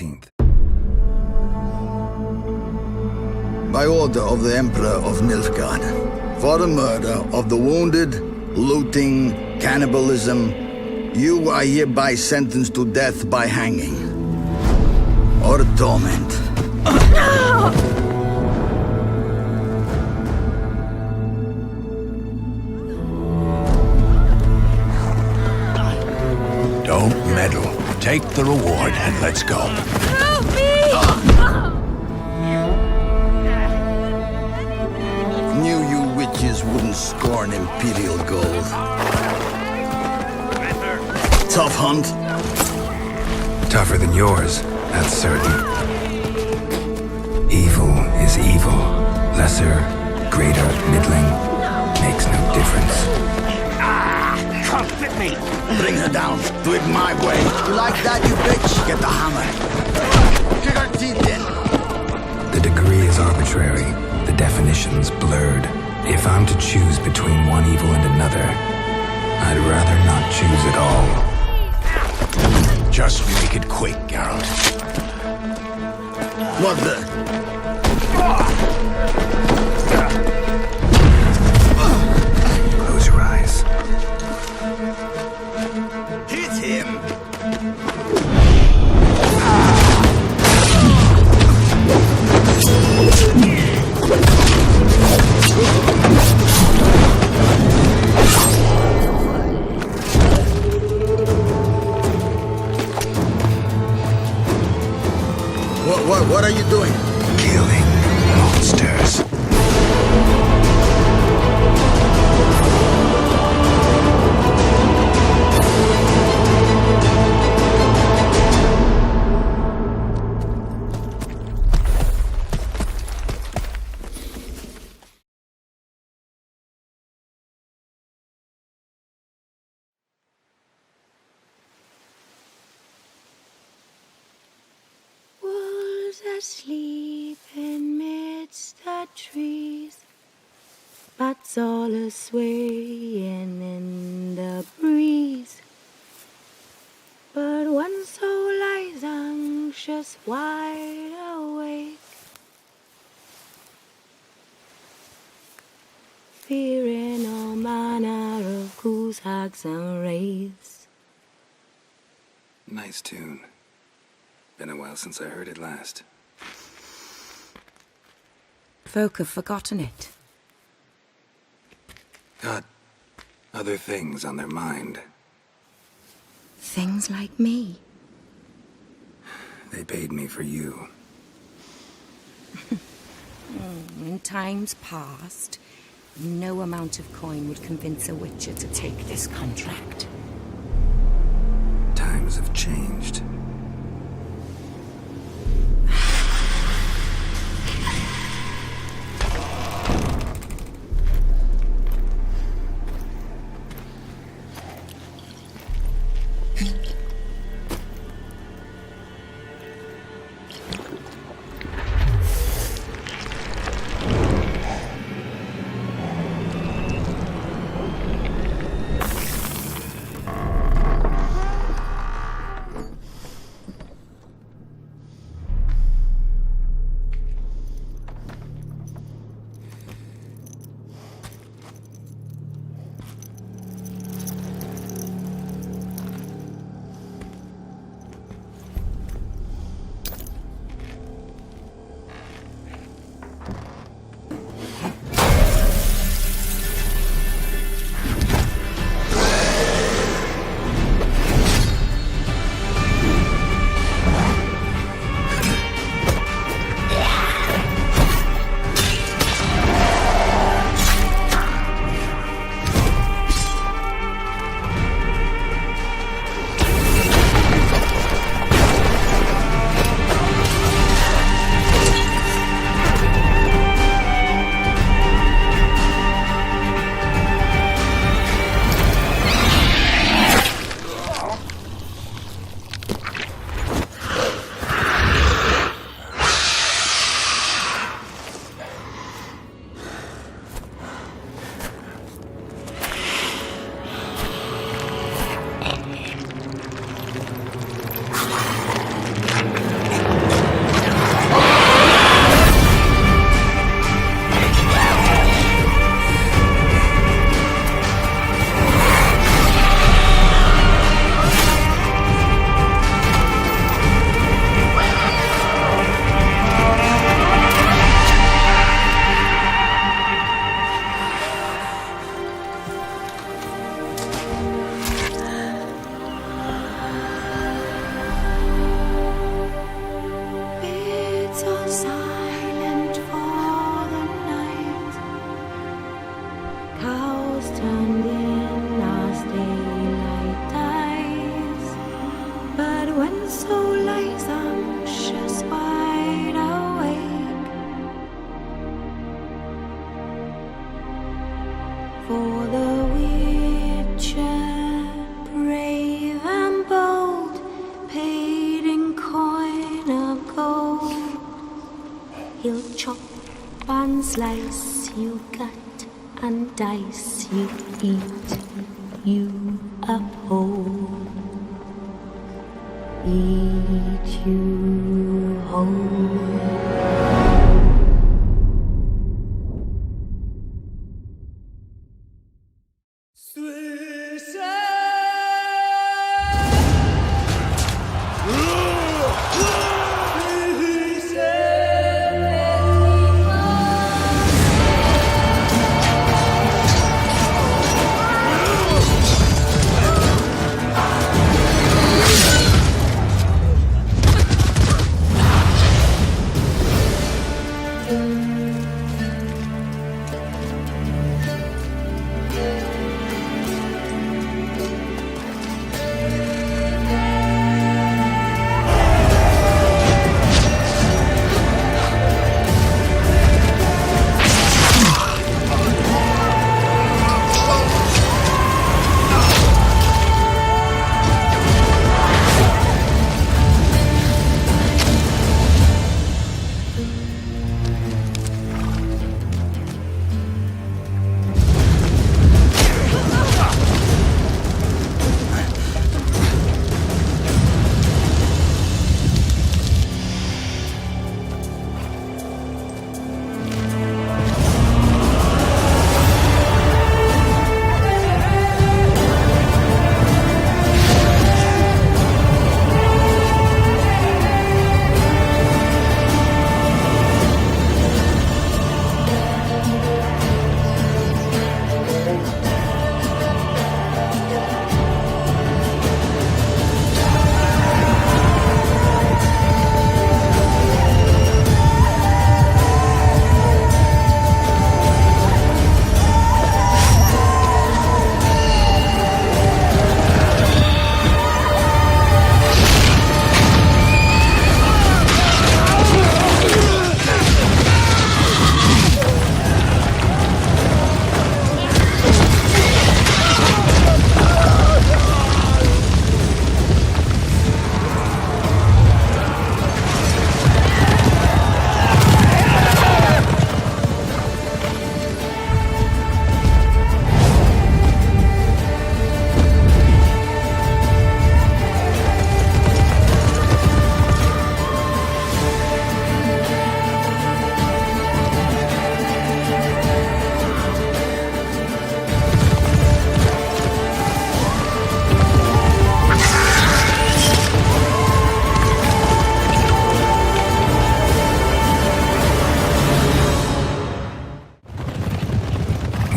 13th. By order of the Emperor of Nilfgaard, for the murder of the wounded, looting, cannibalism, you are hereby sentenced to death by hanging. Or torment. Don't meddle. Take the reward and let's go. Help me! Knew you witches wouldn't scorn imperial gold. Tough hunt. Tougher than yours, that's certain. Evil is evil. Lesser, greater, middling, makes no difference. Come with me! Bring her down. Do it my way. You like that, you bitch? Get the hammer. Kick her teeth in. The degree is arbitrary, the definition's blurred. If I'm to choose between one evil and another, I'd rather not choose at all. Just make it quick, Geralt. What the? Close your eyes. Hit him. What are you doing? Killing monsters. Asleep amidst the trees, bats all a-swaying in the breeze. But one soul lies anxious, wide awake, fearing all manner of ghouls, hags, and wraiths. Nice tune. Been a while since I heard it last. Folk have forgotten it. Got other things on their mind. Things like me. They paid me for you. In times past, no amount of coin would convince a witcher to take this contract. Times have changed. One slice you cut and dice you eat, you uphold. Eat you whole.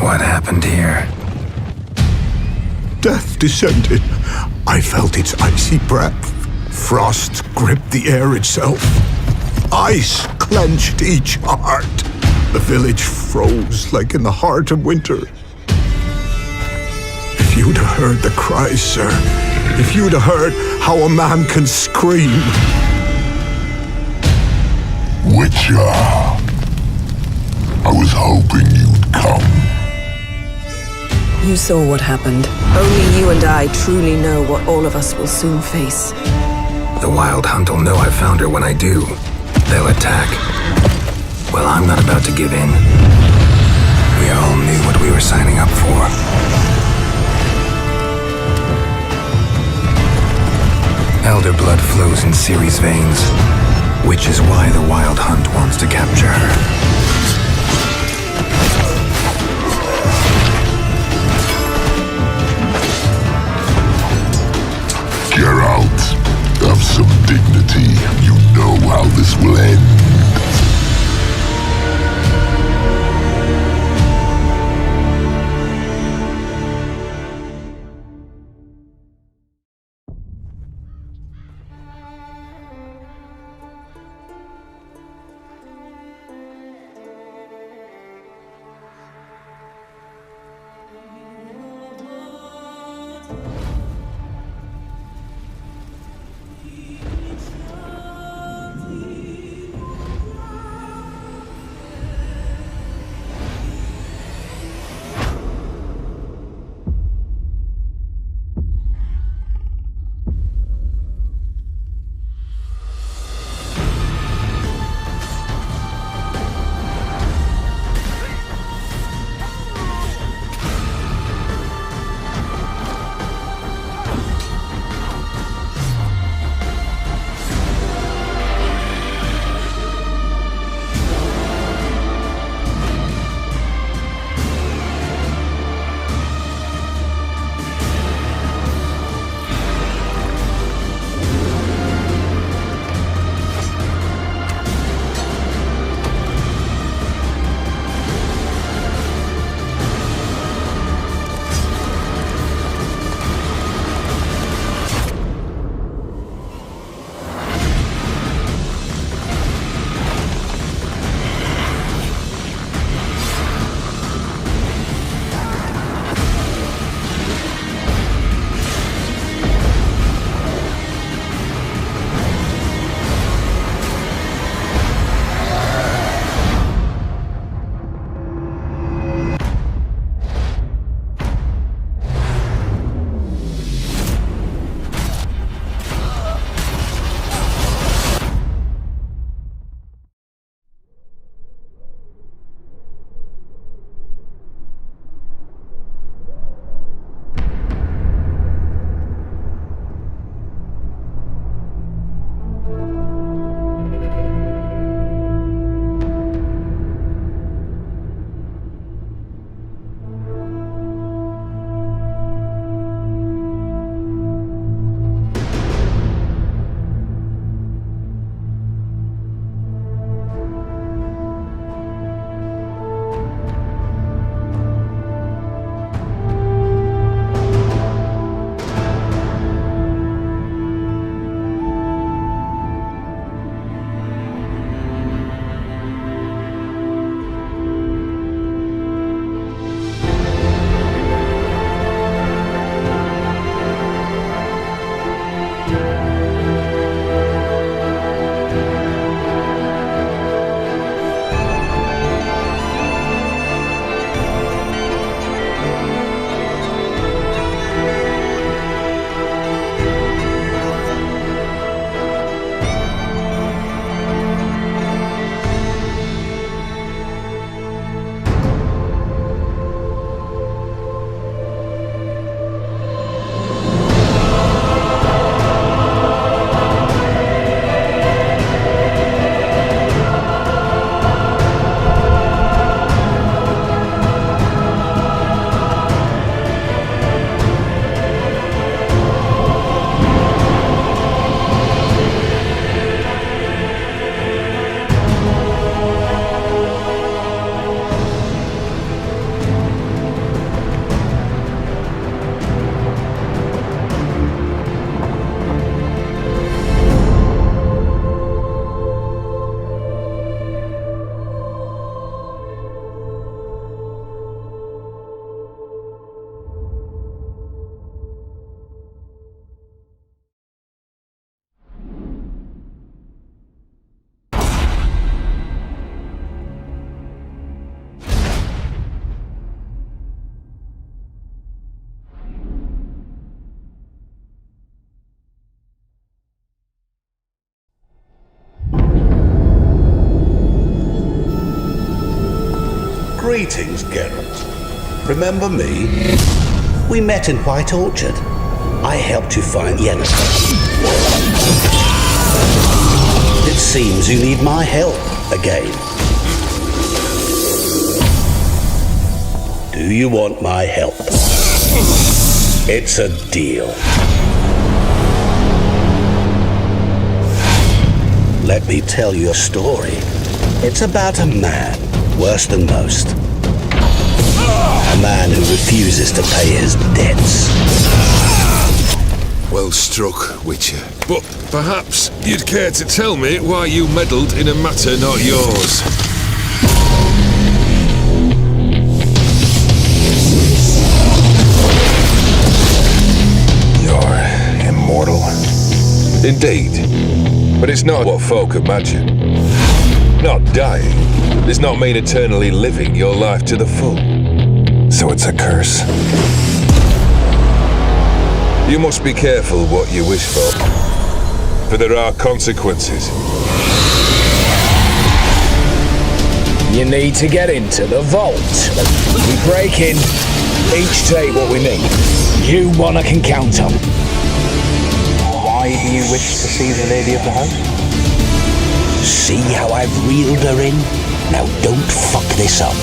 What happened here? Death descended. I felt its icy breath. Frost gripped the air itself. Ice clenched each heart. The village froze like in the heart of winter. If you'd have heard the cries, sir, if you'd have heard how a man can scream. Witcher, I was hoping you'd come. You saw what happened. Only you and I truly know what all of us will soon face. The Wild Hunt will know I found her when I do. They'll attack. Well, I'm not about to give in. We all knew what we were signing up for. Elder blood flows in Ciri's veins, which is why the Wild Hunt wants to capture her. Geralt, have some dignity. You know how this will end. Greetings, Geralt. Remember me? We met in White Orchard. I helped you find Yennefer. It seems you need my help again. Do you want my help? It's a deal. Let me tell you a story. It's about a man, worse than most. A man who refuses to pay his debts. Well struck, Witcher. But perhaps you'd care to tell me why you meddled in a matter not yours. You're immortal? Indeed. But it's not what folk imagine. Not dying does not mean eternally living your life to the full. So it's a curse? You must be careful what you wish for there are consequences. You need to get into the vault. We break in, each take what we need. You one I can count on. Why do you wish to see the lady of the house? See how I've reeled her in? Now don't fuck this up.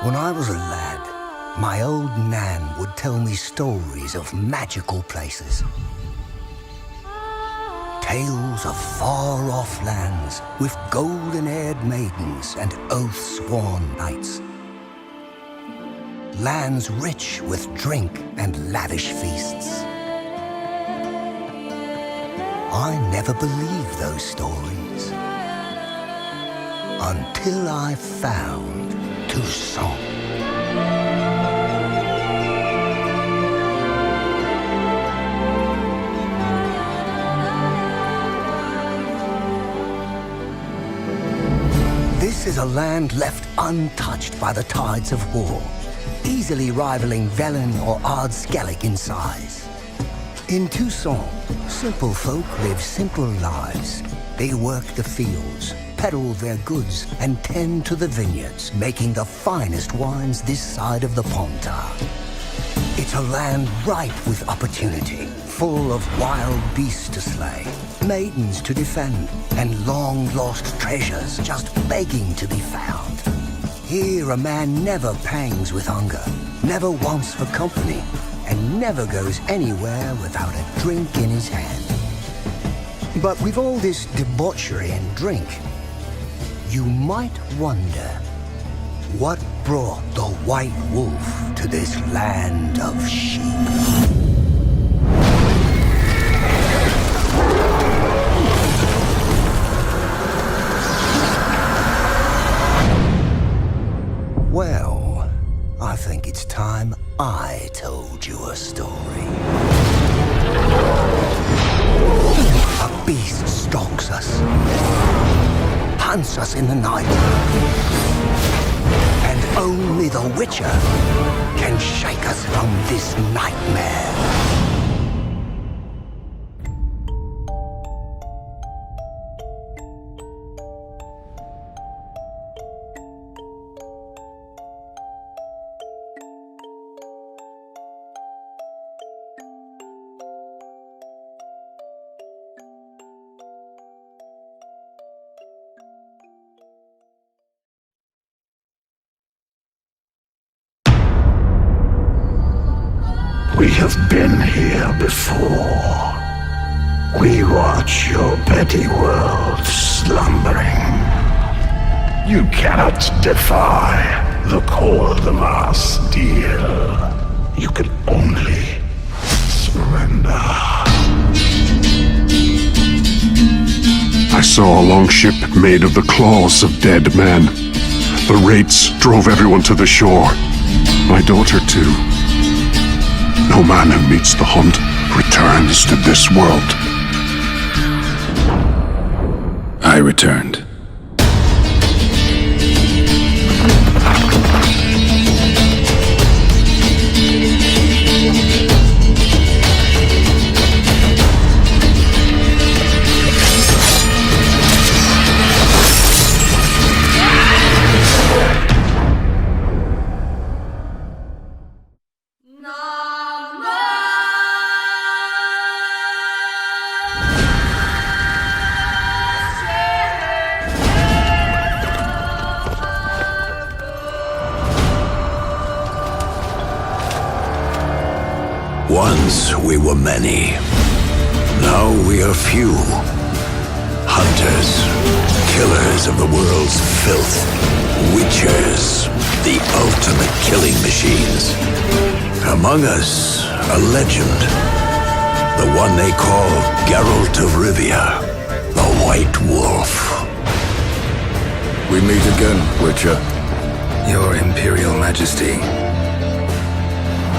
When I was a lad, my old Nan would tell me stories of magical places. Tales of far-off lands with golden-haired maidens and oath-sworn knights. Lands rich with drink and lavish feasts. I never believed those stories until I found Tucson. This is a land left untouched by the tides of war, easily rivaling Velen or Ardskellig in size. In Tucson, simple folk live simple lives. They work the fields, peddle their goods, and tend to the vineyards, making the finest wines this side of the Pontar. It's a land ripe with opportunity, full of wild beasts to slay, maidens to defend, and long-lost treasures just begging to be found. Here a man never pangs with hunger, never wants for company, and never goes anywhere without a drink in his hand. But with all this debauchery and drink, you might wonder what brought the White Wolf to this land of sheep. Well, I think it's time I told you a story. A beast stalks us, hunts us in the night, and only the Witcher can shake us from this nightmare. We have been here before. We watch your petty world slumbering. You cannot defy the Cold Mass deal. You can only surrender. I saw a longship made of the claws of dead men. The raids drove everyone to the shore. My daughter, too. No man who meets the hunt returns to this world. I returned. Once we were many. Now we are few. Hunters, killers of the world's filth. Witchers, the ultimate killing machines. Among us, a legend. The one they call Geralt of Rivia, the White Wolf. We meet again, Witcher. Your Imperial Majesty.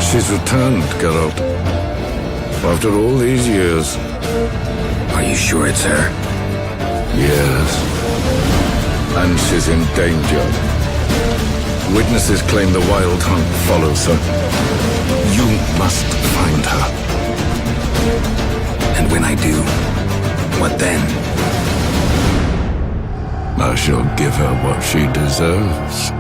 She's returned, Geralt. After all these years. Are you sure it's her? Yes. And she's in danger. Witnesses claim the Wild Hunt follows her. You must find her. And when I do, what then? I shall give her what she deserves.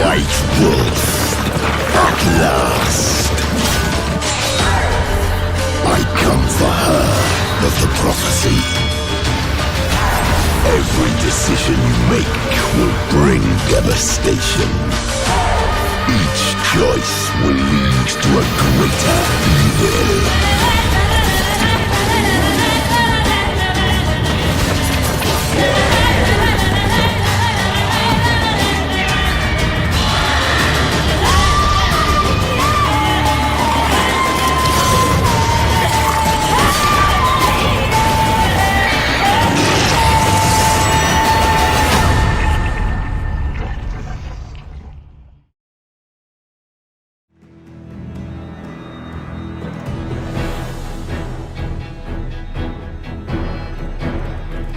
White Wolf, at last. I come for her of the prophecy. Every decision you make will bring devastation. Each choice will lead to a greater evil.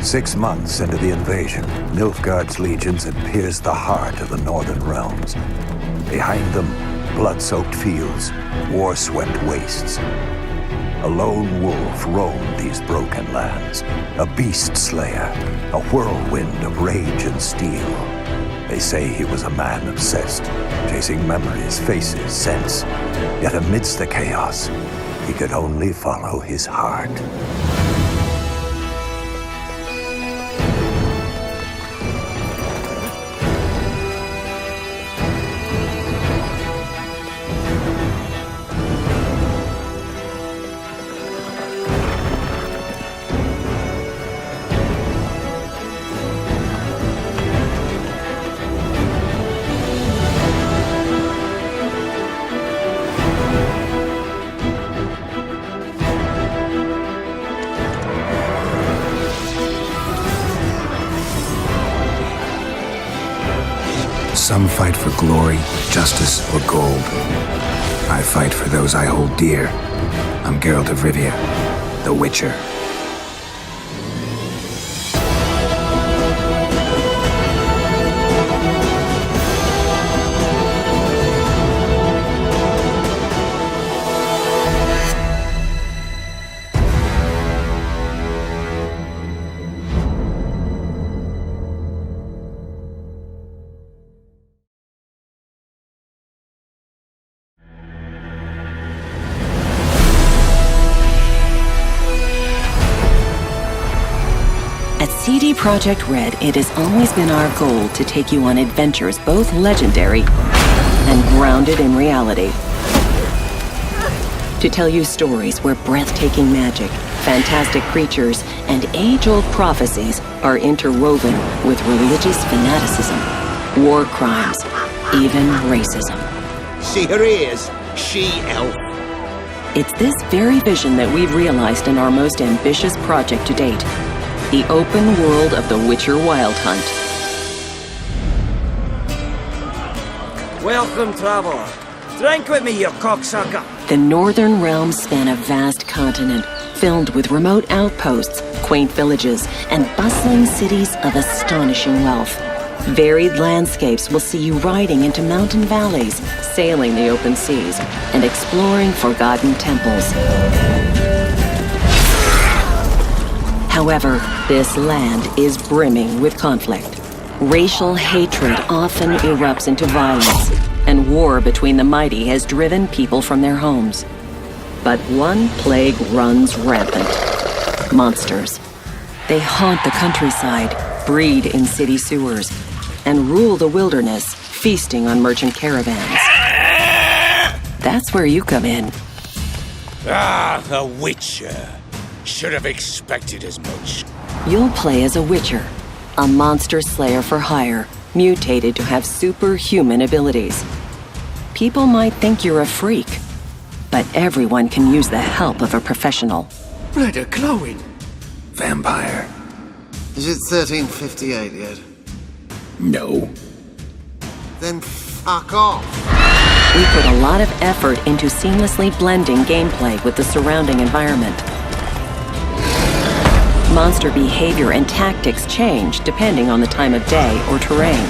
Six months into the invasion, Nilfgaard's legions had pierced the heart of the northern realms. Behind them, blood-soaked fields, war-swept wastes. A lone wolf roamed these broken lands, a beast slayer, a whirlwind of rage and steel. They say he was a man obsessed, chasing memories, faces, scents. Yet amidst the chaos, he could only follow his heart. Some fight for glory, justice, or gold. I fight for those I hold dear. I'm Geralt of Rivia, the Witcher. At CD Projekt RED, it has always been our goal to take you on adventures both legendary and grounded in reality. To tell you stories where breathtaking magic, fantastic creatures, and age-old prophecies are interwoven with religious fanaticism, war crimes, even racism. See her ears? She-elf. It's this very vision that we've realized in our most ambitious project to date, the open world of the Witcher Wild Hunt. Welcome, traveler. Drink with me, you cocksucker. The Northern Realms span a vast continent filled with remote outposts, quaint villages, and bustling cities of astonishing wealth. Varied landscapes will see you riding into mountain valleys, sailing the open seas, and exploring forgotten temples. However, this land is brimming with conflict. Racial hatred often erupts into violence, and war between the mighty has driven people from their homes. But one plague runs rampant: monsters. They haunt the countryside, breed in city sewers, and rule the wilderness, feasting on merchant caravans. That's where you come in. Ah, the Witcher. Should have expected as much. You'll play as a Witcher, a monster slayer for hire, mutated to have superhuman abilities. People might think you're a freak, but everyone can use the help of a professional. Blood are glowing. Vampire. Is it 1358 yet? No. Then fuck off. We put a lot of effort into seamlessly blending gameplay with the surrounding environment. Monster behavior and tactics change depending on the time of day or terrain.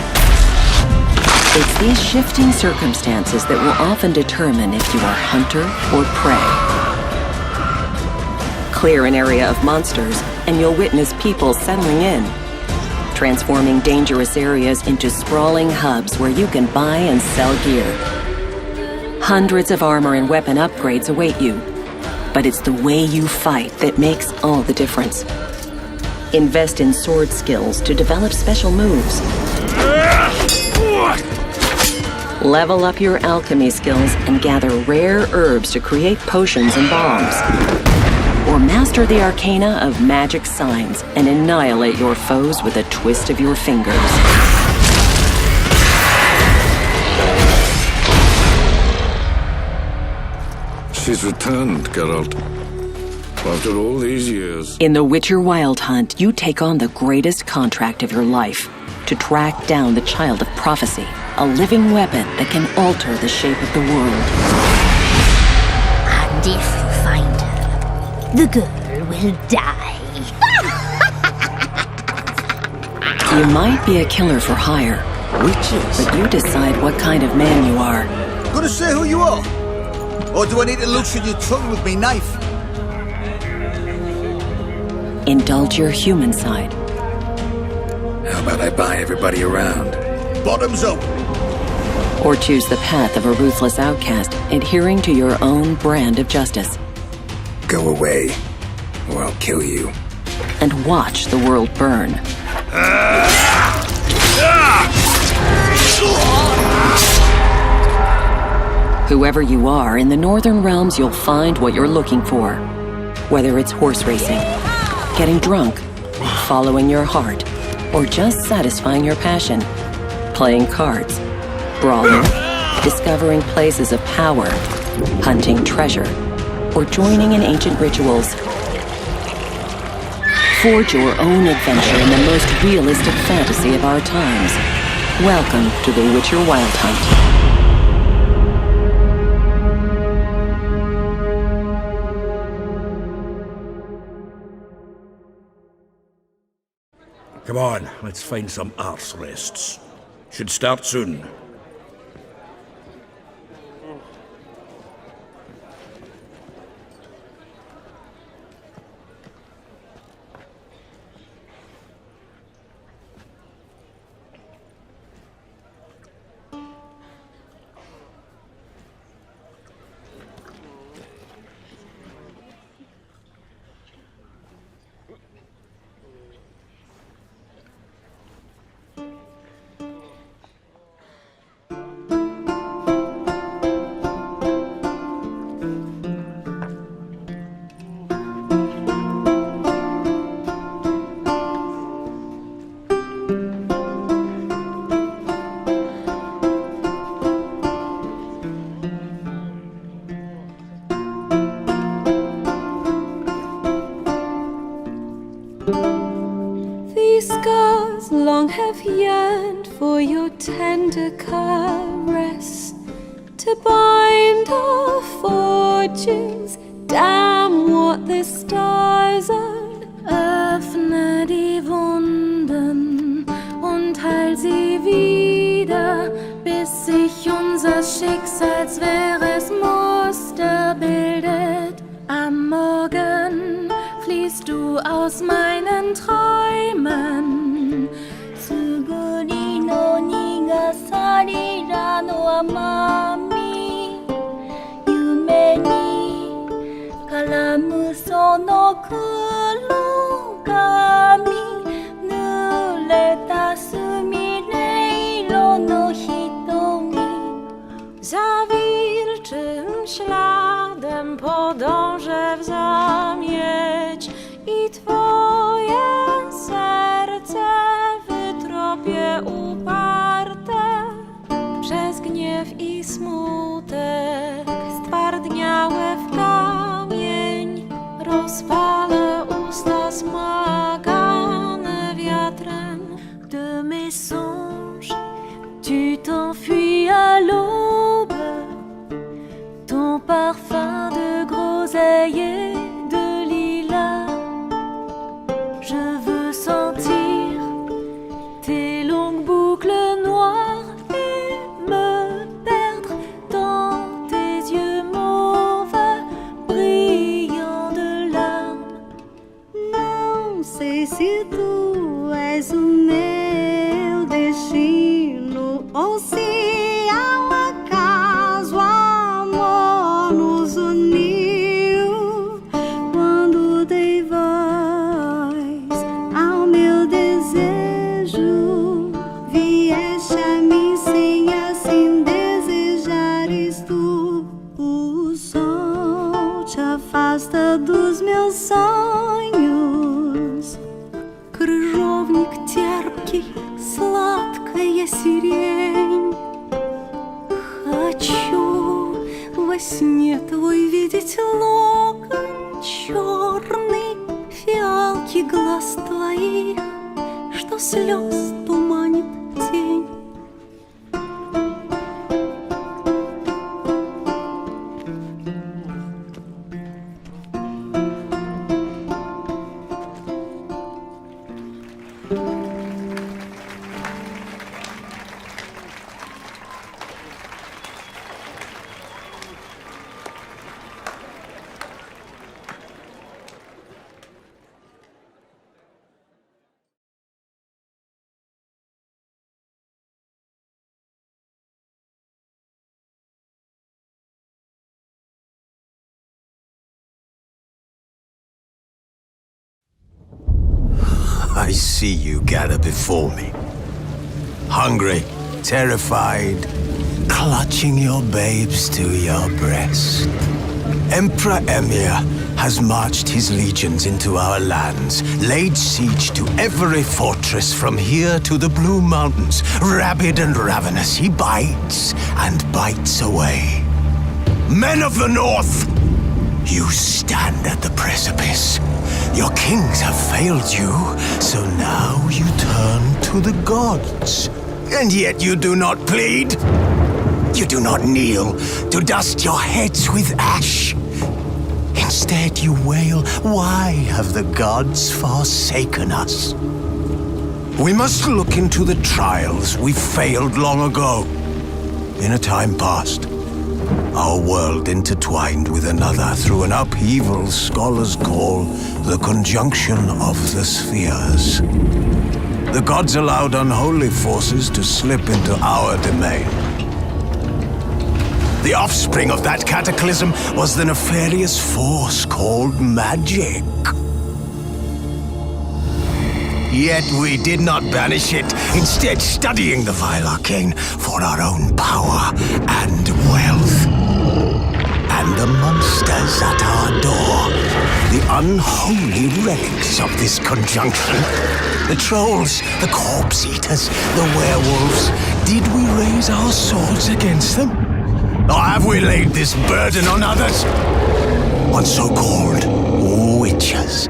It's these shifting circumstances that will often determine if you are hunter or prey. Clear an area of monsters, and you'll witness people settling in, transforming dangerous areas into sprawling hubs where you can buy and sell gear. Hundreds of armor and weapon upgrades await you, but it's the way you fight that makes all the difference. Invest in sword skills to develop special moves. Level up your alchemy skills and gather rare herbs to create potions and bombs. Or master the arcana of magic signs and annihilate your foes with a twist of your fingers. She's returned, Geralt. After all these years. In the Witcher Wild Hunt, you take on the greatest contract of your life, to track down the Child of Prophecy, a living weapon that can alter the shape of the world. And if you find her, the girl will die. You might be a killer for hire, Witches? but you decide what kind of man you are. Gonna say who you are? Or do I need to loosen your tongue with me knife? Indulge your human side. How about I buy everybody around? Bottoms up. Or choose the path of a ruthless outcast, adhering to your own brand of justice. Go away, or I'll kill you. And watch the world burn. Whoever you are, in the Northern Realms you'll find what you're looking for. Whether it's horse racing, getting drunk, following your heart, or just satisfying your passion. Playing cards, brawling, discovering places of power, hunting treasure, or joining in ancient rituals. Forge your own adventure in the most realistic fantasy of our times. Welcome to the Witcher Wild Hunt. Come on, let's find some arse rests. Should start soon. scars long have yearned for your tender caress, to bind our fortunes. Damn what the stars are. Öffne die Wunden und heil sie wieder, bis sich unser Schicksalsmuster bildet. Am Morgen fließt du aus meinen Träumen. Tsuguri no nigasari ra no amami, yume ni karamu sono kurogami, nureta sumireiro no hitomi. Za wilczym śladem podążę w zamieć i twoje serce wytropię uparte. Przez gniew i smutek stwardniałe w kamień rozpalę usta smagane wiatrem. De mes songes, tu t'enfuis à l'aube, ton parfum de groseille et de lilas. Je veux sentir tes longues boucles noires et me perdre dans tes yeux mauves, brillants de larmes. Não sei se tu és o meu destino ou se ao acaso amor nos uniu. Quando dei voz ao meu desejo, vieste a mim sem assim desejares tu. O sol te afasta dos meus sonhos. Крыжовник терпкий, сладкая сирень. Хочу во сне твой видеть локон черный, фиалки глаз твоих, что слез туманит тень. I see you gather before me. Hungry, terrified, clutching your babes to your breast. Emperor Emir has marched his legions into our lands, laid siege to every fortress from here to the Blue Mountains. Rabid and ravenous, he bites and bites away. Men of the North, you stand at the precipice. Your kings have failed you, so now you turn to the gods. And yet you do not plead. You do not kneel to dust your heads with ash. Instead you wail, why have the gods forsaken us? We must look into the trials we failed long ago. In a time past, our world intertwined with another through an upheaval scholars call the conjunction of the spheres. The gods allowed unholy forces to slip into our domain. The offspring of that cataclysm was the nefarious force called magic. Yet we did not banish it, instead studying the vile arcane for our own power and wealth. And the monsters at our door, the unholy relics of this conjunction, the trolls, the corpse eaters, the werewolves, did we raise our swords against them? Or have we laid this burden on others? On so-called witches?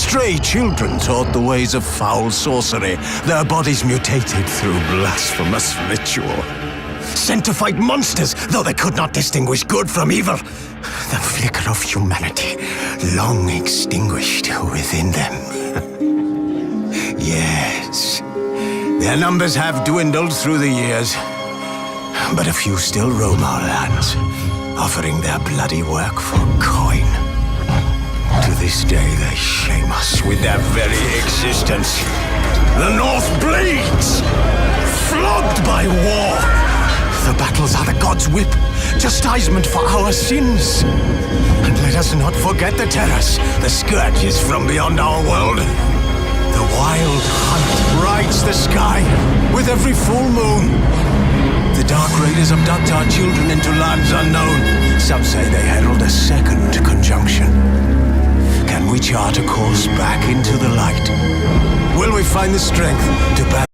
Stray children taught the ways of foul sorcery, their bodies mutated through blasphemous ritual. Sent to fight monsters, though they could not distinguish good from evil. The flicker of humanity, long extinguished within them. Yes, their numbers have dwindled through the years, but a few still roam our lands, offering their bloody work for coin. To this day, they shame us with their very existence. The North bleeds, flogged by war. The battles are the gods' whip, chastisement for our sins. And let us not forget the terrors, the scourges from beyond our world. The wild hunt rides the sky with every full moon. The dark raiders abduct our children into lands unknown. Some say they herald a second conjunction. Can we chart a course back into the light? Will we find the strength to battle?